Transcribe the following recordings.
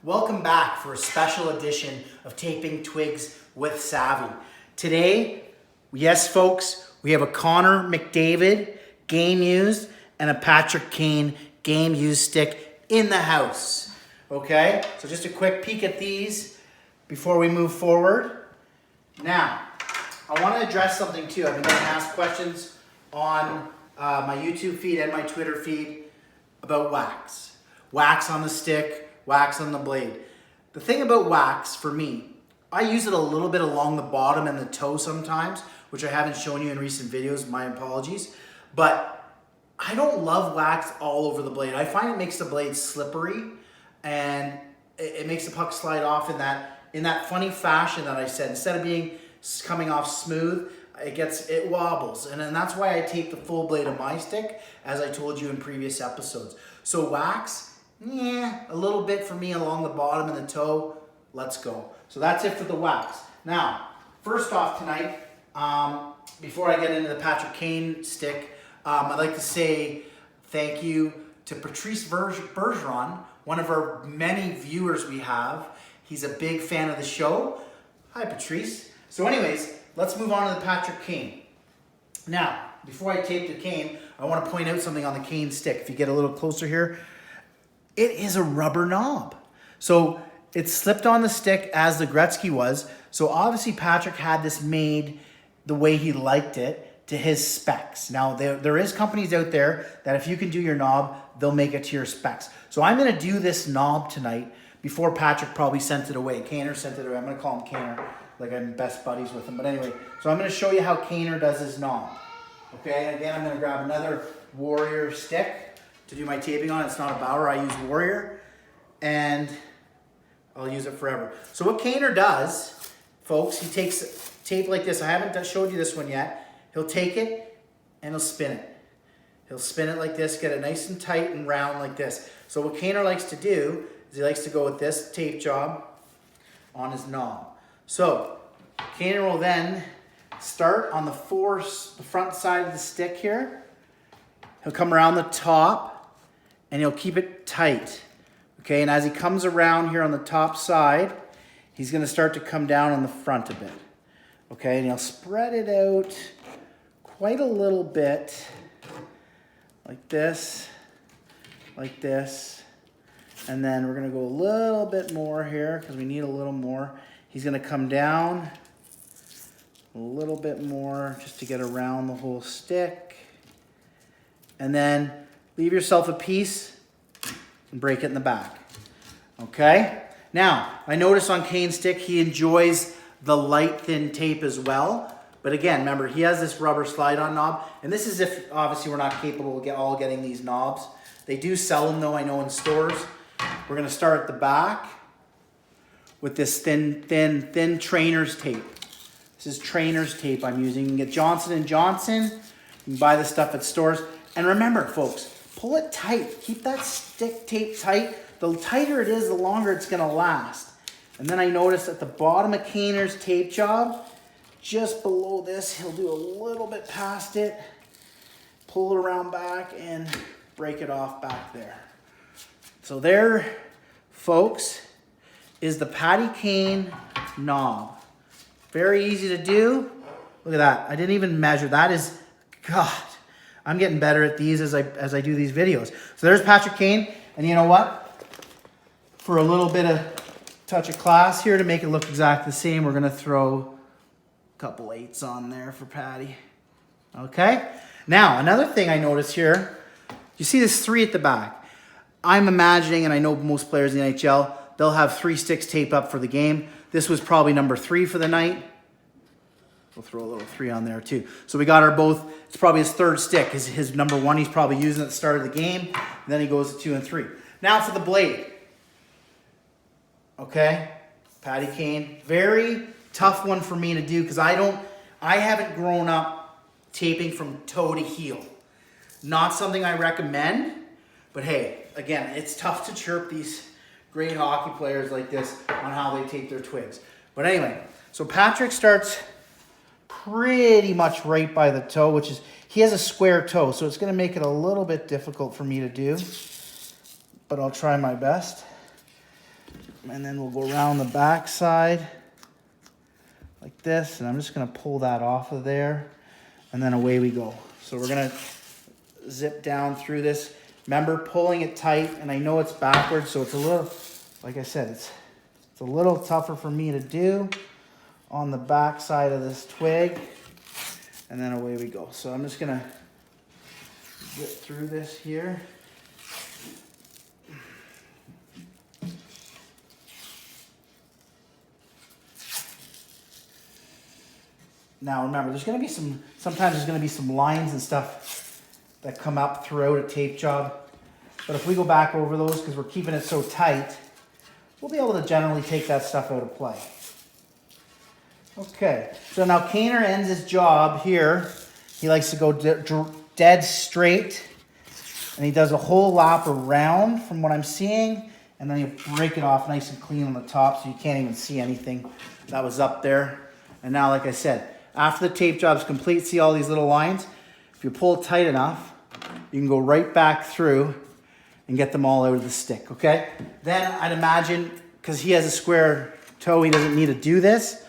Welcome back for a special edition of Taping Twigs with Savvy. Today, yes folks, we have a Connor McDavid game used and a Patrick Kane game used stick in the house. Okay, so just a quick peek at these before we move forward. Now, I want to address something too. I've been getting asked questions on my YouTube feed and my Twitter feed about wax. Wax on the stick, wax on the blade. The thing about wax for me, I use it a little bit along the bottom and the toe sometimes, which I haven't shown you in recent videos, my apologies. But I don't love wax all over the blade. I find it makes the blade slippery and it makes the puck slide off in that funny fashion that I said. Instead of coming off smooth, it wobbles. And that's why I tape the full blade of my stick, as I told you in previous episodes. So wax, yeah, a little bit for me along the bottom and the toe. Let's go. So that's it for the wax. Now, first off tonight, before I get into the Patrick Kane stick, I'd like to say thank you to Patrice Bergeron, one of our many viewers we have. He's a big fan of the show. Hi, Patrice. So anyways, let's move on to the Patrick Kane. Now, before I tape the Kane, I want to point out something on the Kane stick. If you get a little closer here, it is a rubber knob. So it's slipped on the stick as the Gretzky was. So obviously Patrick had this made the way he liked it to his specs. Now there is companies out there that if you can do your knob, they'll make it to your specs. So I'm gonna do this knob tonight before Patrick probably sent it away. Kaner sent it away. I'm gonna call him Kaner, like I'm best buddies with him. But anyway, so I'm gonna show you how Kaner does his knob. Okay, again, I'm gonna grab another Warrior stick to do my taping on. It's not a Bauer, I use Warrior, and I'll use it forever. So what Kaner does, folks, he takes tape like this. I haven't showed you this one yet. He'll take it and he'll spin it. He'll spin it like this, get it nice and tight and round like this. So what Kaner likes to do is he likes to go with this tape job on his knob. So Kaner will then start on the front side of the stick here. He'll come around the top and he'll keep it tight. Okay, and as he comes around here on the top side, he's gonna start to come down on the front a bit. Okay, and he'll spread it out quite a little bit, like this, and then we're gonna go a little bit more here because we need a little more. He's gonna come down a little bit more just to get around the whole stick. And then leave yourself a piece and break it in the back. Okay? Now, I notice on Kane's stick, he enjoys the light, thin tape as well. But again, remember, he has this rubber slide-on knob. And this is if, obviously, we're not capable of all getting these knobs. They do sell them, though, I know, in stores. We're going to start at the back with this thin trainer's tape. This is trainer's tape I'm using. You can get Johnson & Johnson. You can buy this stuff at stores. And remember, folks, pull it tight. Keep that stick tape tight. The tighter it is, the longer it's going to last. And then I noticed at the bottom of Kaner's tape job, just below this, he'll do a little bit past it, pull it around back, and break it off back there. So there, folks, is the Patty Kane knob. Very easy to do. Look at that. I didn't even measure. That is, God, I'm getting better at these as I do these videos. So there's Patrick Kane. And you know what? For a little bit of touch of class here to make it look exactly the same, we're going to throw a couple 8s on there for Patty. Okay? Now, another thing I noticed here, you see this 3 at the back. I'm imagining, and I know most players in the NHL, they'll have 3 sticks taped up for the game. This was probably number 3 for the night. We'll throw a little 3 on there too. So we got our both, it's probably his 3rd stick. His number 1 he's probably using at the start of the game. And then he goes to 2 and 3. Now for the blade. Okay, Patty Kane. Very tough one for me to do because I haven't grown up taping from toe to heel. Not something I recommend, but hey, again, it's tough to chirp these great hockey players like this on how they tape their twigs. But anyway, so Patrick starts pretty much right by the toe, which is, he has a square toe, so it's going to make it a little bit difficult for me to do, but I'll try my best. And then we'll go around the back side like this. And I'm just gonna pull that off of there. And then away we go. So we're gonna zip down through this. Remember, pulling it tight, and I know it's backwards, so it's a little, like I said, it's a little tougher for me to do on the back side of this twig. And then away we go. So I'm just gonna get through this here. Now remember, there's gonna be sometimes there's gonna be some lines and stuff that come up throughout a tape job. But if we go back over those, because we're keeping it so tight, we'll be able to generally take that stuff out of play. Okay, so now Kaner ends his job here. He likes to go dead straight, and he does a whole lap around from what I'm seeing, and then he'll break it off nice and clean on the top so you can't even see anything that was up there. And now, like I said, after the tape job's complete, see all these little lines? If you pull it tight enough, you can go right back through and get them all out of the stick, okay? Then I'd imagine, because he has a square toe, he doesn't need to do this.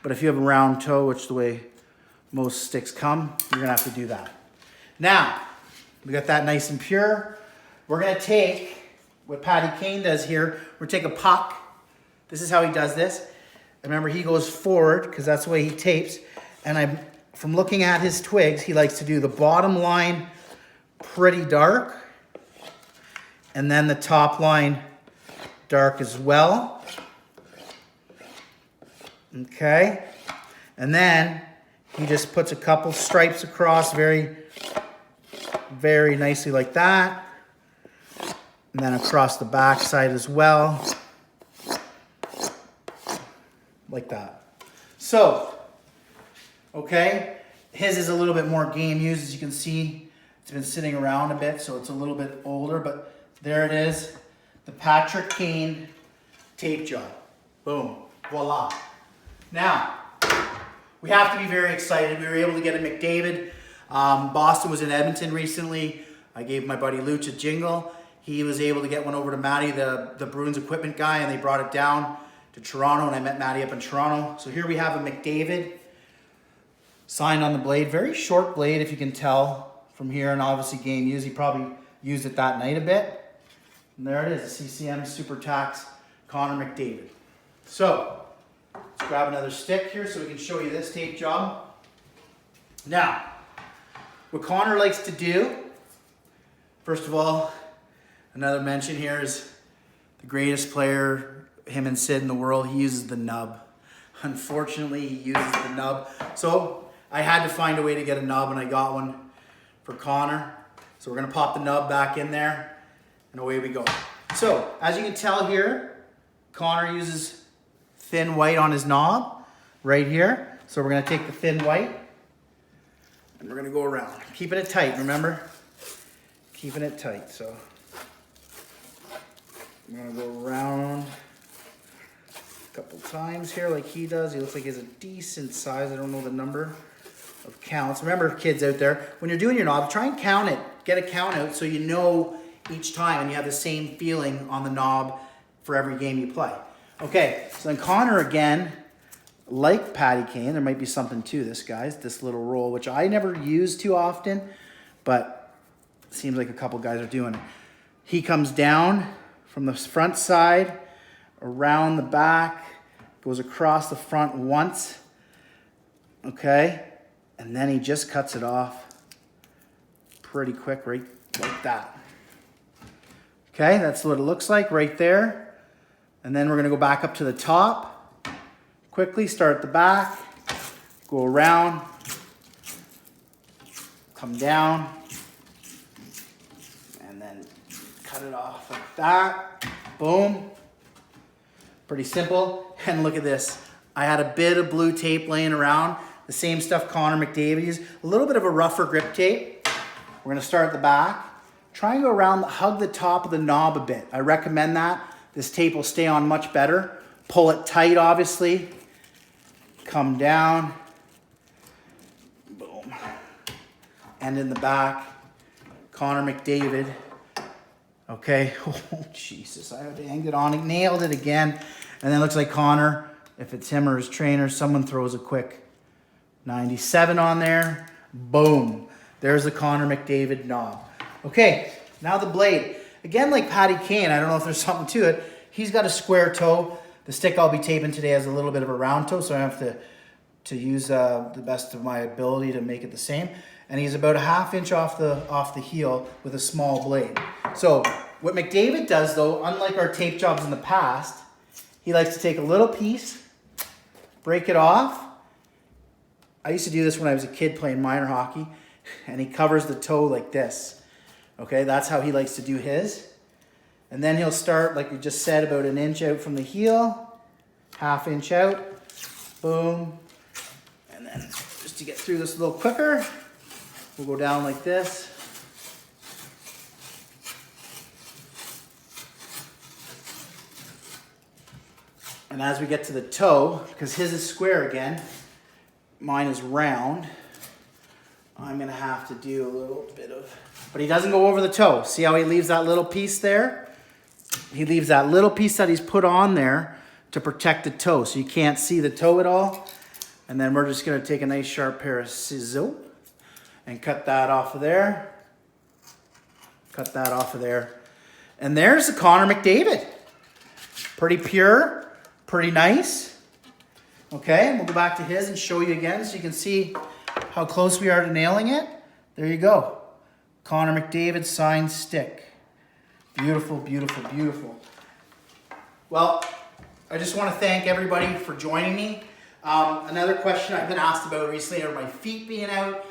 But if you have a round toe, which is the way most sticks come, you're gonna have to do that. Now, we got that nice and pure. We're gonna take what Patty Kane does here. We're gonna take a puck. This is how he does this. Remember, he goes forward because that's the way he tapes. And from looking at his twigs, he likes to do the bottom line pretty dark, and then the top line dark as well. Okay, and then he just puts a couple stripes across very, very nicely like that, and then across the back side as well, like that. So, okay, his is a little bit more game used, as you can see. It's been sitting around a bit, so it's a little bit older, but there it is, the Patrick Kane tape job. Boom, voila. Now, we have to be very excited. We were able to get a McDavid. Boston was in Edmonton recently. I gave my buddy Luch a jingle. He was able to get one over to Matty, the Bruins equipment guy, and they brought it down to Toronto, and I met Matty up in Toronto. So here we have a McDavid signed on the blade. Very short blade, if you can tell from here, and obviously game use. He probably used it that night a bit. And there it is, the CCM Super Tax Connor McDavid. So, let's grab another stick here so we can show you this tape job. Now, what Connor likes to do, first of all, another mention here is the greatest player, him and Sid in the world, he uses the nub. Unfortunately, he uses the nub. So I had to find a way to get a nub, and I got one for Connor. So we're gonna pop the nub back in there, and away we go. So, as you can tell here, Connor uses thin white on his knob right here. So we're gonna take the thin white and we're gonna go around. Keeping it tight, remember? Keeping it tight, so. I'm gonna go around a couple times here like he does. He looks like he has a decent size. I don't know the number of counts. Remember, kids out there, when you're doing your knob, try and count it. Get a count out so you know each time and you have the same feeling on the knob for every game you play. Okay, so then Connor again, like Patty Kane, there might be something to this, guys, this little roll, which I never use too often, but it seems like a couple guys are doing it. He comes down from the front side, around the back, goes across the front once, okay, and then he just cuts it off pretty quick, right like that. Okay, that's what it looks like right there. And then we're gonna go back up to the top, quickly start at the back, go around, come down, and then cut it off like that, boom. Pretty simple, and look at this. I had a bit of blue tape laying around, the same stuff Connor McDavid used, a little bit of a rougher grip tape. We're gonna start at the back, try and go around, hug the top of the knob a bit. I recommend that. This tape will stay on much better. Pull it tight, obviously. Come down. Boom. And in the back, Connor McDavid. Okay, oh Jesus, I banged it on, nailed it again. And then it looks like Connor, if it's him or his trainer, someone throws a quick 97 on there. Boom, there's the Connor McDavid knob. Okay, now the blade. Again, like Patty Kane, I don't know if there's something to it. He's got a square toe. The stick I'll be taping today has a little bit of a round toe, so I have to use the best of my ability to make it the same. And he's about a ½ inch off the heel with a small blade. So what McDavid does though, unlike our tape jobs in the past, he likes to take a little piece, break it off. I used to do this when I was a kid playing minor hockey, and he covers the toe like this. Okay, that's how he likes to do his. And then he'll start, like we just said, about an inch out from the heel, ½ inch out, boom. And then just to get through this a little quicker, we'll go down like this. And as we get to the toe, because his is square again, mine is round, I'm gonna have to do a little bit of, but he doesn't go over the toe. See how he leaves that little piece there? He leaves that little piece that he's put on there to protect the toe, so you can't see the toe at all. And then we're just gonna take a nice sharp pair of scissors and cut that off of there. Cut that off of there. And there's the Connor McDavid. Pretty pure, pretty nice. Okay, we'll go back to his and show you again so you can see how close we are to nailing it. There you go. Connor McDavid signed stick. Beautiful, beautiful, beautiful. Well, I just want to thank everybody for joining me. Another question I've been asked about recently are my feet being out.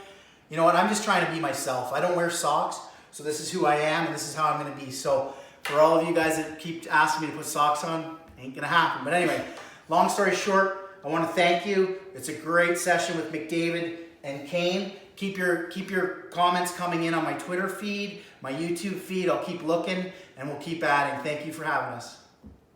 You know what, I'm just trying to be myself. I don't wear socks, so this is who I am and this is how I'm going to be. So for all of you guys that keep asking me to put socks on, ain't going to happen. But anyway, long story short, I want to thank you. It's a great session with McDavid and Kane. Keep your comments coming in on my Twitter feed, my YouTube feed. I'll keep looking and we'll keep adding. Thank you for having us.